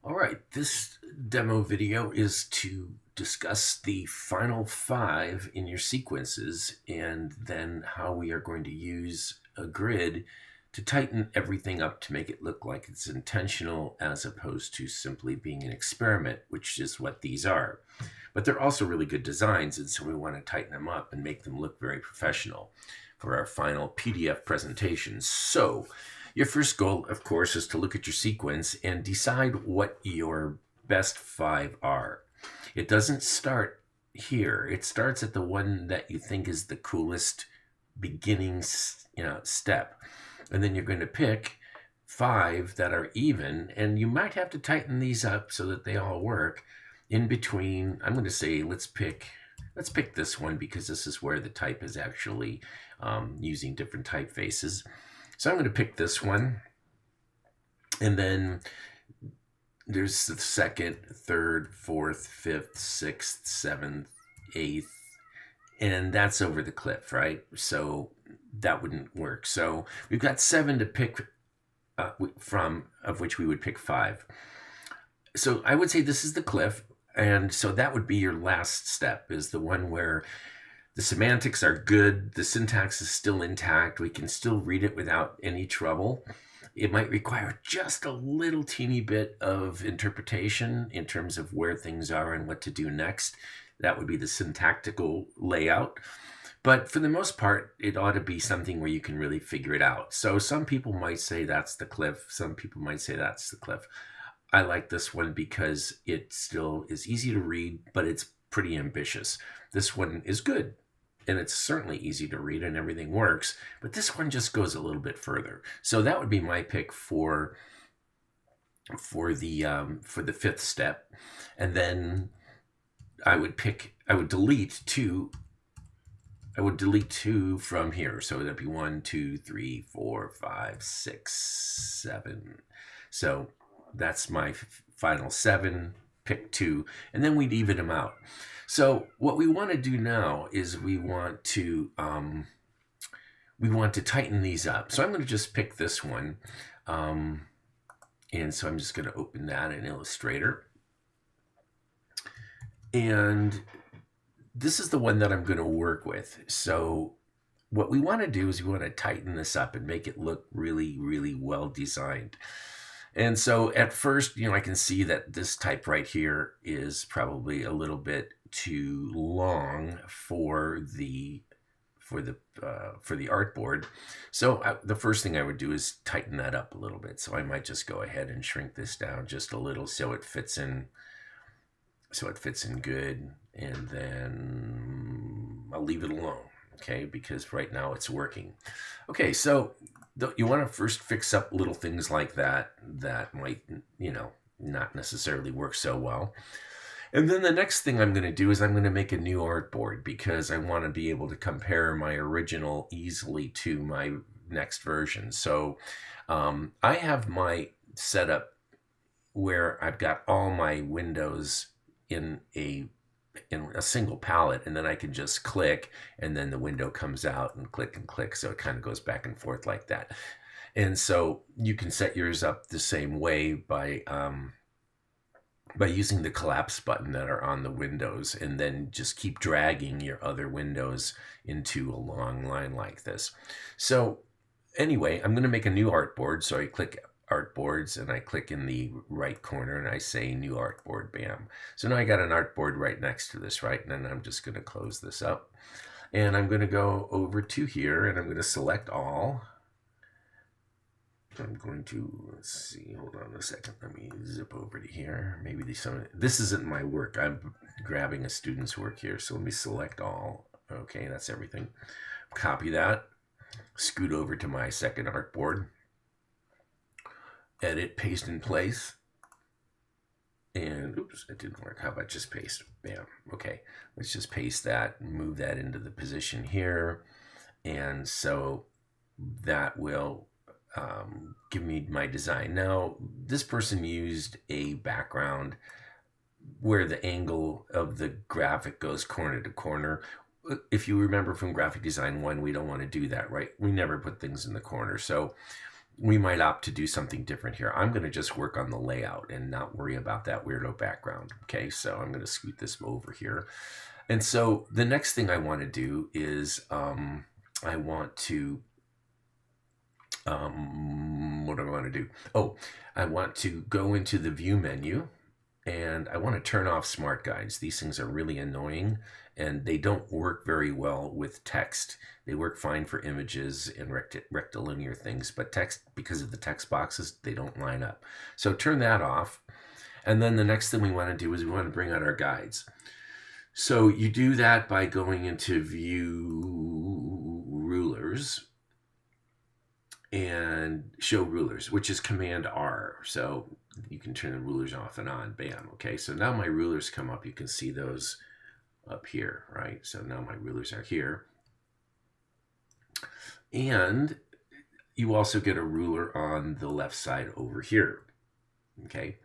All right, this demo video is to discuss the final five in your sequences and then how we are going to use a grid to tighten everything up to make it look like it's intentional as opposed to simply being an experiment, which is what these are. But they're also really good designs, and so we want to tighten them up and make them look very professional for our final PDF presentation. So your first goal, of course, is to look at your sequence and decide what your best five are. It doesn't start here. It starts at the one that you think is the coolest beginning step. And then you're going to pick five that are even, and you might have to tighten these up so that they all work. In between, I'm going to say let's pick this one because this is where the type is actually using different typefaces. So I'm going to pick this one, and then there's the second, third, fourth, fifth, sixth, seventh, eighth, and that's over the cliff, right? So that wouldn't work. So we've got 7 to pick from, of which we would pick 5. So I would say this is the cliff, and so that would be your last step, is the one where the semantics are good, the syntax is still intact, we can still read it without any trouble. It might require just a little teeny bit of interpretation in terms of where things are and what to do next. That would be the syntactical layout. But for the most part, it ought to be something where you can really figure it out. So some people might say that's the cliff. Some people might say that's the cliff. I like this one because it still is easy to read, but it's pretty ambitious. This one is good, and it's certainly easy to read and everything works, but this one just goes a little bit further. So that would be my pick for the fifth step. And then I would delete two from here. So that'd be 1, 2, 3, 4, 5, 6, 7. So that's my final 7, pick 2, and then we'd even them out. So what we want to do now is we want to tighten these up. So I'm going to just pick this one. And so I'm just going to open that in Illustrator. And this is the one that I'm going to work with. So what we want to do is we want to tighten this up and make it look really, really well designed. And so at first, I can see that this type right here is probably a little bit too long for the artboard. So the first thing I would do is tighten that up a little bit. So I might just go ahead and shrink this down just a little so it fits in good, and then I'll leave it alone, okay, because right now it's working. Okay, so you want to first fix up little things like that might, not necessarily work so well. And then the next thing I'm going to do is I'm going to make a new artboard because I want to be able to compare my original easily to my next version. So I have my setup where I've got all my windows in a single palette, and then I can just click, and then the window comes out and click, so it kind of goes back and forth like that. And so you can set yours up the same way by using the collapse button that are on the windows, and then just keep dragging your other windows into a long line like this. So anyway, I'm going to make a new artboard, so I click artboards and I click in the right corner and I say new artboard, bam. So now I got an artboard right next to this, right? And then I'm just going to close this up, and I'm going to go over to here and I'm going to select all. I'm going to, let's see, hold on a second. Let me zip over to here. Maybe this isn't my work. I'm grabbing a student's work here. So let me select all. Okay, that's everything. Copy that. Scoot over to my second artboard. Edit, paste in place. And oops, it didn't work. How about just paste? Bam. Okay, let's just paste that and move that into the position here. And so that will give me my design. Now, this person used a background where the angle of the graphic goes corner to corner. If you remember from Graphic Design 1, we don't want to do that, right? We never put things in the corner. So we might opt to do something different here. I'm going to just work on the layout and not worry about that weirdo background. Okay, so I'm going to scoot this over here. And so the next thing I want to do is I want to, what do I want to do? Oh, I want to go into the view menu and I want to turn off smart guides. These things are really annoying and they don't work very well with text. They work fine for images and rectilinear things, but text, because of the text boxes, they don't line up. So turn that off. And then the next thing we want to do is we want to bring out our guides. So you do that by going into view rulers and show rulers, which is Command R. So you can turn the rulers off and on. Bam. Okay, so now my rulers come up. You can see those up here, right? So now my rulers are here. And you also get a ruler on the left side over here. Okay.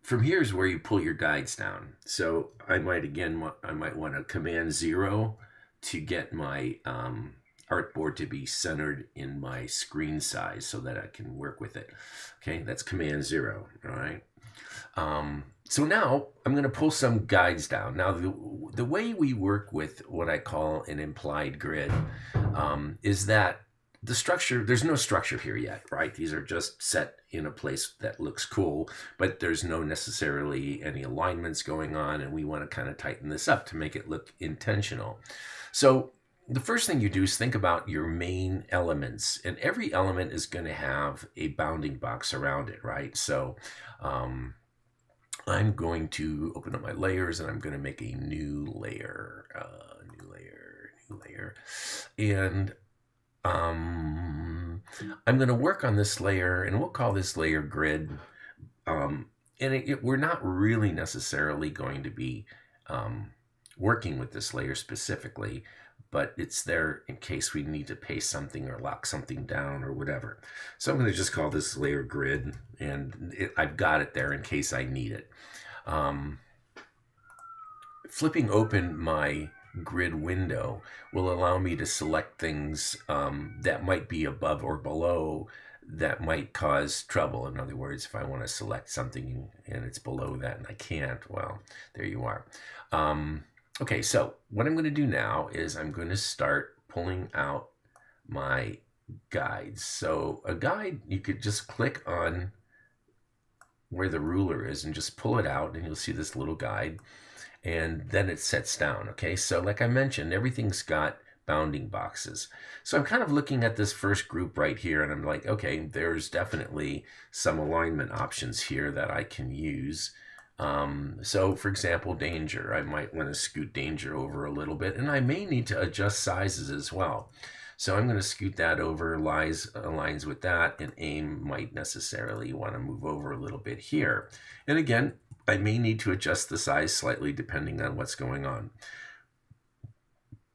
From here is where you pull your guides down. So I might want to Command 0 to get my artboard to be centered in my screen size so that I can work with it. Okay, that's Command 0, all right? So now I'm going to pull some guides down. Now, the way we work with what I call an implied grid is that the structure, there's no structure here yet, right? These are just set in a place that looks cool, but there's no necessarily any alignments going on, and we want to kind of tighten this up to make it look intentional. So the first thing you do is think about your main elements, and every element is going to have a bounding box around it, right? So I'm going to open up my layers and I'm going to make a new layer, and I'm going to work on this layer, and we'll call this layer grid. And we're not really necessarily going to be working with this layer specifically, but it's there in case we need to paste something or lock something down or whatever. So I'm going to just call this layer grid, and I've got it there in case I need it. Flipping open my grid window will allow me to select things that might be above or below that might cause trouble. In other words, if I want to select something and it's below that and I can't, well, there you are. Okay, so what I'm going to do now is I'm going to start pulling out my guides. So a guide, you could just click on where the ruler is and just pull it out, and you'll see this little guide, and then it sets down. Okay, so like I mentioned, everything's got bounding boxes. So I'm kind of looking at this first group right here, and I'm like, okay, there's definitely some alignment options here that I can use. So for example, danger, I might want to scoot danger over a little bit, and I may need to adjust sizes as well. So I'm going to scoot that over, aligns with that, and aim might necessarily want to move over a little bit here. And again, I may need to adjust the size slightly depending on what's going on.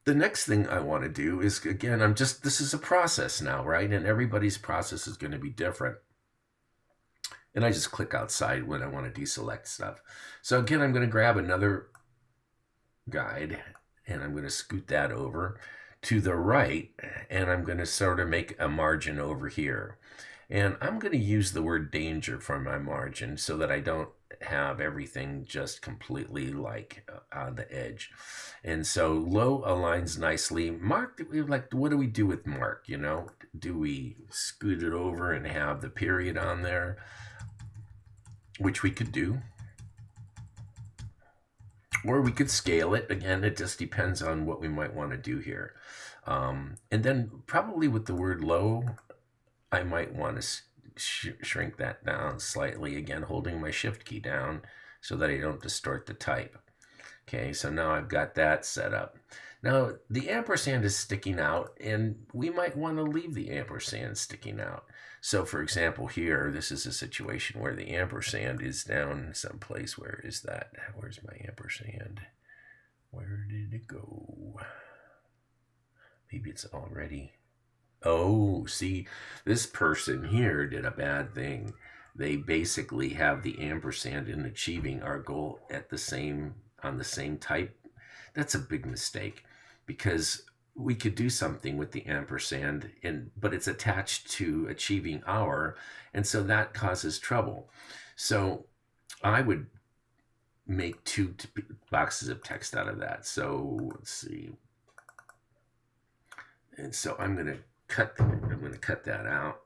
The next thing I want to do is, again, this is a process now, right? And everybody's process is going to be different. And I just click outside when I want to deselect stuff. So again, I'm going to grab another guide and I'm going to scoot that over to the right, and I'm going to sort of make a margin over here. And I'm going to use the word danger for my margin so that I don't have everything just completely like on the edge. And so low aligns nicely. Mark, like, what do we do with mark? You know, do we scoot it over and have the period on there? Which we could do. Or we could scale it. Again, it just depends on what we might want to do here. And then probably with the word low, I might want to shrink that down slightly, again, holding my shift key down so that I don't distort the type. Okay, so now I've got that set up. Now the ampersand is sticking out, and we might want to leave the ampersand sticking out. So for example, here, this is a situation where the ampersand is down someplace. Where is that? Where's my ampersand? Where did it go? Maybe it's already... Oh, see, this person here did a bad thing. They basically have the ampersand in achieving our goal at on the same type. That's a big mistake, because we could do something with the ampersand, but it's attached to achieving our, and so that causes trouble. So I would make two boxes of text out of that. So let's see. And so I'm going to cut that out.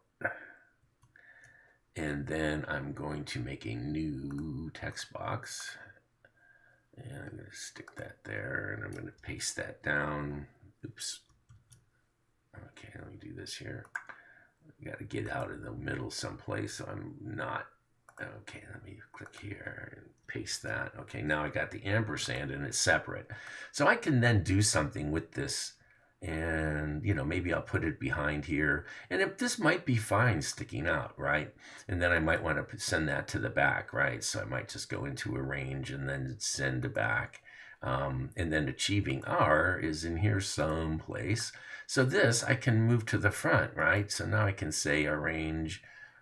And then I'm going to make a new text box. And I'm going to stick that there, and I'm going to paste that down. Oops. Okay, let me do this here. I got to get out of the middle someplace, so I'm not. Okay, let me click here and paste that. Okay, now I got the ampersand and it's separate. So I can then do something with this, and maybe I'll put it behind here. And if this might be fine sticking out, right? And then I might want to send that to the back, right? So I might just go into arrange and then send to back. And then achieving R is in here someplace. So this I can move to the front, right? So now I can say arrange,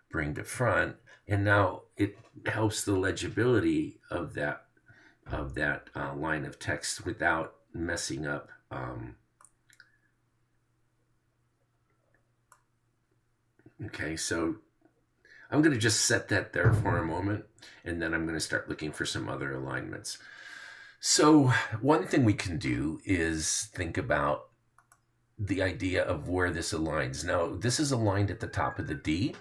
bring to front, and now it helps the legibility of that line of text without messing up. Okay, so I'm going to just set that there for a moment, and then I'm going to start looking for some other alignments. So one thing we can do is think about the idea of where this aligns. Now, this is aligned at the top of the D.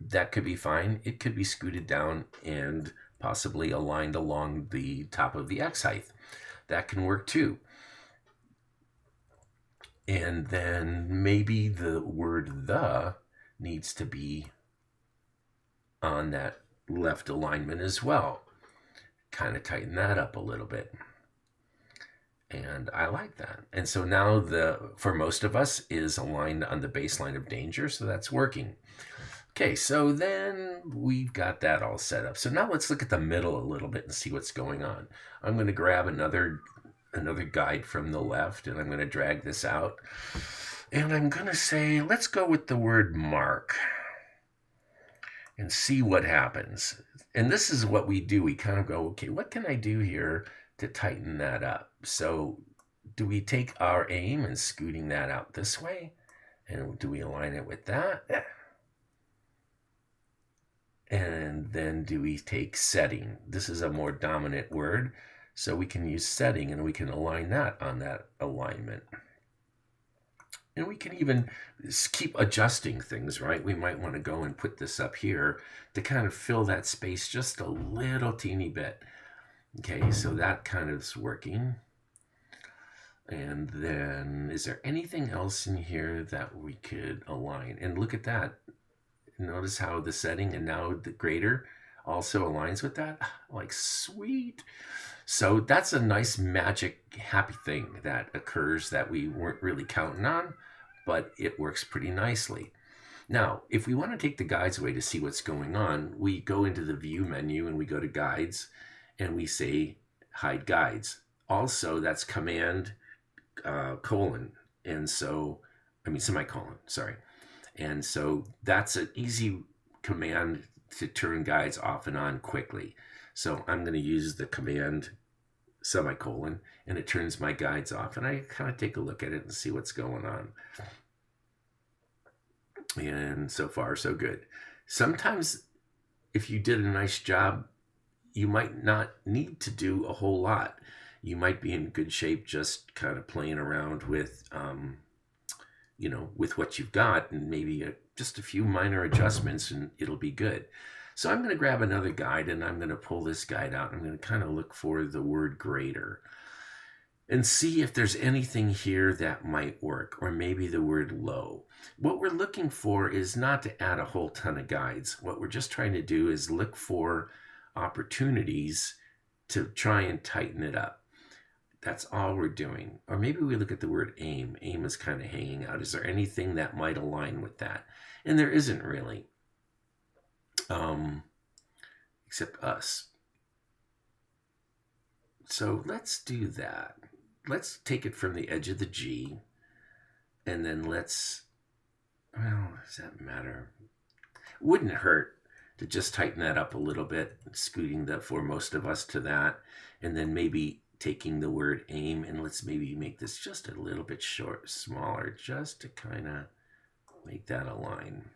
That could be fine. It could be scooted down and possibly aligned along the top of the X height. That can work too. And then maybe the word the needs to be on that left alignment as well. Kind of tighten that up a little bit. And I like that. And so now for most of us is aligned on the baseline of danger, so that's working. Okay, so then we've got that all set up. So now let's look at the middle a little bit and see what's going on. I'm going to grab another guide from the left, and I'm going to drag this out. And I'm going to say, let's go with the word mark and see what happens. And this is what we do. We kind of go, okay, what can I do here to tighten that up? So do we take our aim and scooting that out this way? And do we align it with that? And then do we take setting? This is a more dominant word, so we can use setting and we can align that on that alignment. And we can even keep adjusting things, right? We might want to go and put this up here to kind of fill that space just a little teeny bit. Okay, so that kind of is working. And then is there anything else in here that we could align? And look at that. Notice how the setting and now the greater also aligns with that. Like, sweet. So that's a nice magic happy thing that occurs that we weren't really counting on, but it works pretty nicely. Now, if we want to take the guides away to see what's going on, we go into the view menu and we go to guides and we say hide guides. Also, that's command colon. And so, semicolon, sorry. And so that's an easy command to turn guides off and on quickly. So I'm going to use the command semicolon, and it turns my guides off. And I kind of take a look at it and see what's going on. And so far, so good. Sometimes if you did a nice job, you might not need to do a whole lot. You might be in good shape just kind of playing around with with what you've got, and maybe just a few minor adjustments, and it'll be good. So I'm going to grab another guide, and I'm going to pull this guide out. I'm going to kind of look for the word greater and see if there's anything here that might work, or maybe the word low. What we're looking for is not to add a whole ton of guides. What we're just trying to do is look for opportunities to try and tighten it up. That's all we're doing. Or maybe we look at the word aim. Aim is kind of hanging out. Is there anything that might align with that? And there isn't really, except us. So let's do that. Let's take it from the edge of the G, and then does that matter? Wouldn't hurt to just tighten that up a little bit, scooting that for most of us to that, and then maybe taking the word aim, and let's maybe make this just a little bit smaller, just to kind of make that align.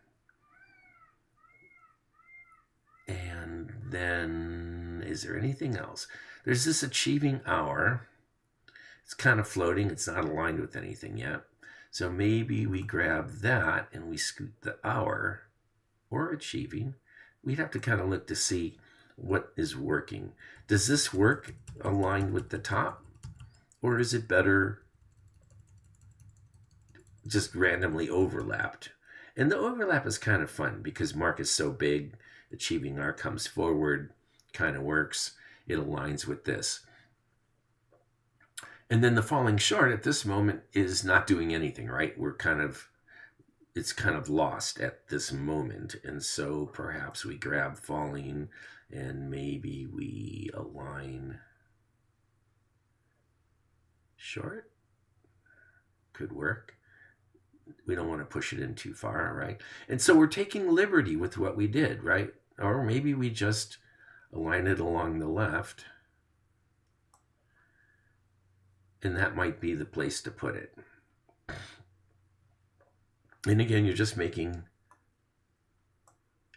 And then, is there anything else? There's this achieving hour. It's kind of floating. It's not aligned with anything yet. So maybe we grab that and we scoot the hour or achieving. We'd have to kind of look to see what is working. Does this work aligned with the top? Or is it better just randomly overlapped? And the overlap is kind of fun because mark is so big. Achieving hour comes forward, kind of works. It aligns with this. And then the falling short at this moment is not doing anything, right? It's kind of lost at this moment. And so perhaps we grab falling and maybe we align short. Could work. We don't want to push it in too far, right? And so we're taking liberty with what we did, right? Or maybe we just align it along the left. And that might be the place to put it. And again, you're just making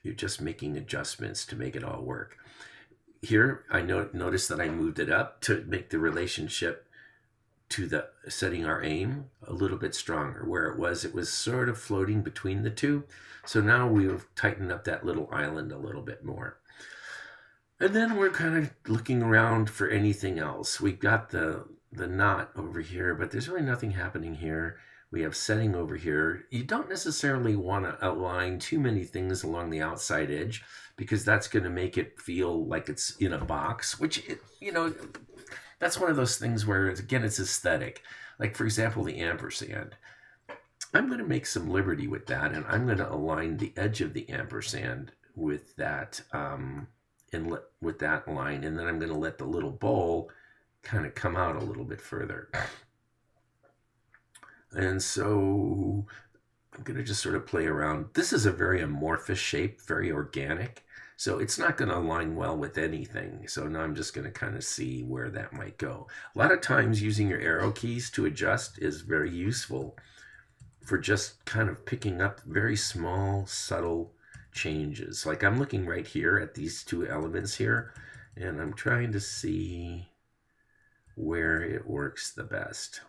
adjustments to make it all work. Here, I notice that I moved it up to make the relationship to the setting our aim a little bit stronger. Where it was sort of floating between the two. So now we've tightened up that little island a little bit more. And then we're kind of looking around for anything else. We've got the knot over here, but there's really nothing happening here. We have setting over here. You don't necessarily want to align too many things along the outside edge because that's going to make it feel like it's in a box, which, that's one of those things where, again, it's aesthetic. Like, for example, the ampersand. I'm going to make some liberty with that, and I'm going to align the edge of the ampersand with that, with that line, and then I'm going to let the little bowl kind of come out a little bit further. And so I'm going to just sort of play around. This is a very amorphous shape, very organic. So it's not going to align well with anything. So now I'm just going to kind of see where that might go. A lot of times using your arrow keys to adjust is very useful for just kind of picking up very small, subtle changes. Like I'm looking right here at these two elements here, and I'm trying to see where it works the best.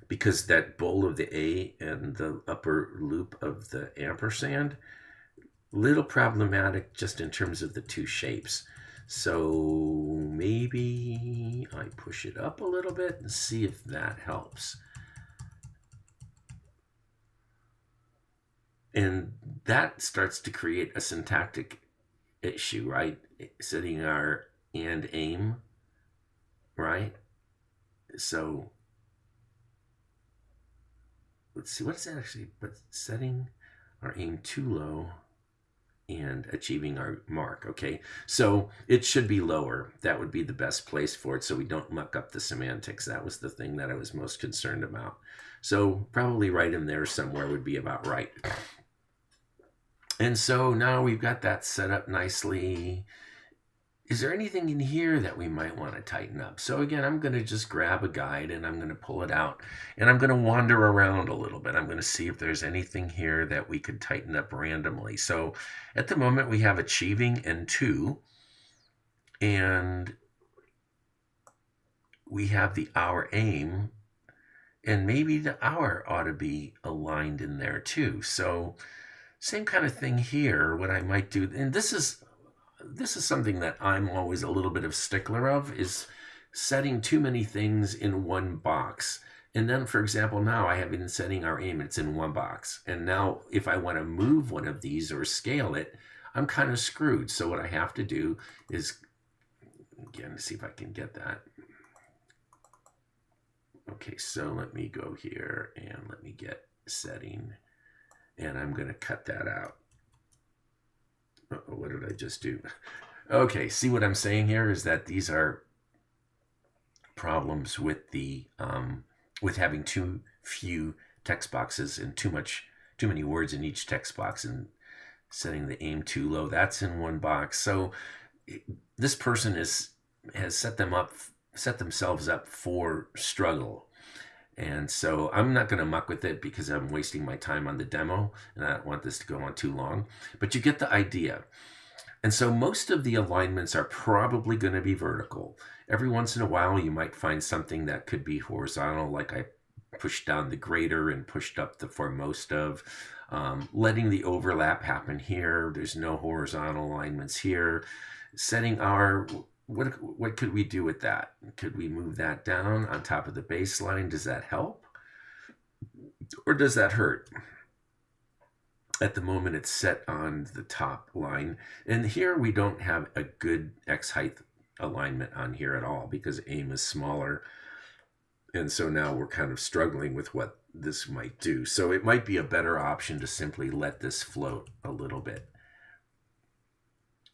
Because that bowl of the A and the upper loop of the ampersand, little problematic just in terms of the two shapes. So maybe I push it up a little bit and see if that helps. And that starts to create a syntactic issue, right? Setting our and aim, right? So let's see, what is that actually? But setting our aim too low and achieving our mark. Okay, so it should be lower. That would be the best place for it so we don't muck up the semantics. That was the thing that I was most concerned about. So probably right in there somewhere would be about right. And so now we've got that set up nicely. Is there anything in here that we might want to tighten up? So again, I'm going to just grab a guide and I'm going to pull it out and I'm going to wander around a little bit. I'm going to see if there's anything here that we could tighten up randomly. So at the moment we have achieving and 2, and we have the hour aim, and maybe the hour ought to be aligned in there too. So same kind of thing here. What I might do, and this is something that I'm always a little bit of stickler of, is setting too many things in one box. And then, for example, now I have been setting our aim, it's in one box. And now if I want to move one of these or scale it, I'm kind of screwed. So what I have to do is, again, see if I can get that. Okay, so let me go here and let me get setting. And I'm going to cut that out. Uh-oh, what did I just do? Okay, see what I'm saying here is that these are problems with the with having too few text boxes and too many words in each text box, and setting the aim too low. That's in one box. So this person is has set themselves up for struggle. And so I'm not going to muck with it because I'm wasting my time on the demo and I don't want this to go on too long. But you get the idea. And so most of the alignments are probably going to be vertical. Every once in a while, you might find something that could be horizontal, like I pushed down the greater and pushed up the for most of. Letting the overlap happen here. There's no horizontal alignments here. Setting our, what could we do with that? Could we move that down on top of the baseline? Does that help? Or does that hurt? At the moment, it's set on the top line. And here we don't have a good X height alignment on here at all because AIM is smaller. And so now we're kind of struggling with what this might do. So it might be a better option to simply let this float a little bit.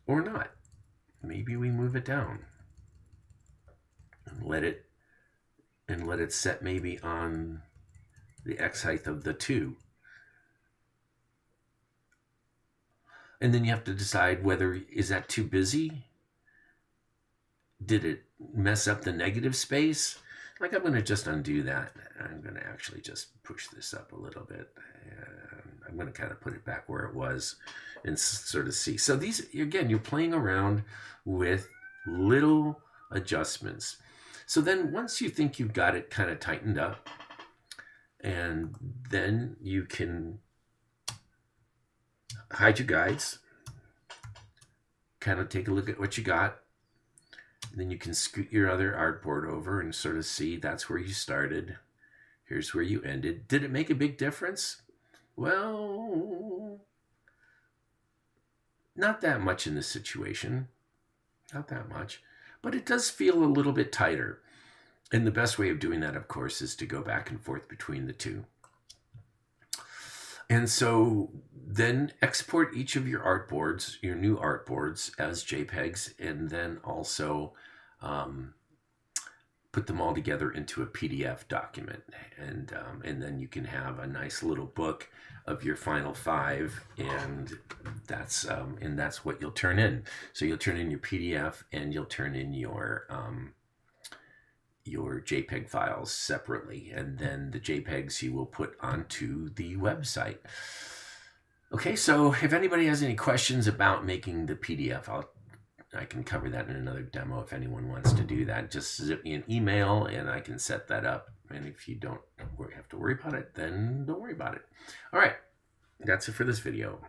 Or not. Maybe we move it down and let it set maybe on the X height of the 2. And then you have to decide whether, is that too busy? Did it mess up the negative space? Like, I'm going to just undo that. I'm going to actually just push this up a little bit. And I'm going to kind of put it back where it was and sort of see. So these, again, you're playing around with little adjustments. So then once you think you've got it kind of tightened up, and then you can hide your guides, kind of take a look at what you got. Then you can scoot your other artboard over and sort of see that's where you started. Here's where you ended. Did it make a big difference? Well, not that much in this situation. Not that much. But it does feel a little bit tighter. And the best way of doing that, of course, is to go back and forth between the two. And so then export each of your artboards, your new artboards, as JPEGs, and then also put them all together into a PDF document. And then you can have a nice little book of your final 5, and that's what you'll turn in. So you'll turn in your PDF and you'll turn in your JPEG files separately, and then the JPEGs you will put onto the website. Okay, so if anybody has any questions about making the PDF, I can cover that in another demo if anyone wants to do that. Just zip me an email and I can set that up. And if you don't have to worry about it, then don't worry about it. All right, that's it for this video.